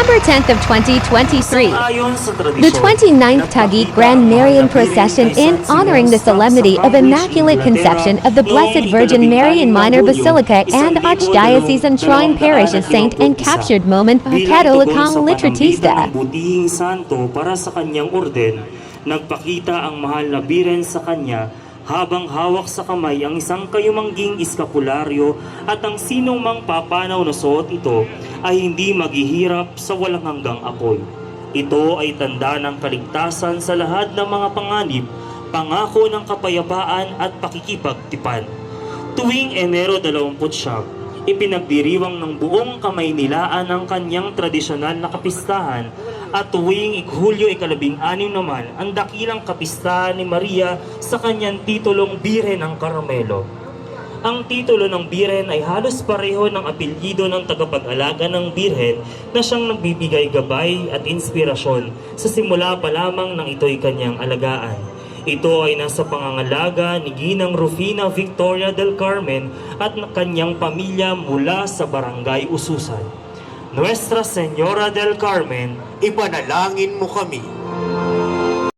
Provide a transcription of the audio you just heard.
December 10th of 2023, Ayon sa the tradisyon, 29th Taguig Grand Marian Procession in honoring the solemnity of Immaculate Conception of the Blessed Virgin Mary in Minor Basilica and Archdiocesan Shrine Parish of Saint and Captured Moment Catolicang Litratista. Ng butihing santo para sa kanyang orden, nagpakita ang mahal na biren sa kanya habang hawak sa kamay ang isang kayumangging eskapularyo at ang sinong mang papanaw na suot ito ay hindi maghihirap sa walang hanggang apoy. Ito ay tanda ng kaligtasan sa lahat ng mga panganib, pangako ng kapayapaan at pakikipagtipan. Tuwing Enero 29, ipinagdiriwang ng buong Kamaynilaan ang kanyang tradisyonal na kapistahan at tuwing Hulyo 16 naman ang dakilang kapistahan ni Maria sa kanyang titulong Birhen ng Carmelo. Ang titulo ng Birhen ay halos pareho ng apelyido ng tagapag-alaga ng Birhen na siyang nagbibigay gabay at inspirasyon sa simula pa lamang ng ito'y kanyang alagaan. Ito ay nasa pangangalaga ni Ginang Rufina Victoria del Carmen at kanyang pamilya mula sa Barangay Ususan. Nuestra Señora del Carmen, Ipanalangin mo kami.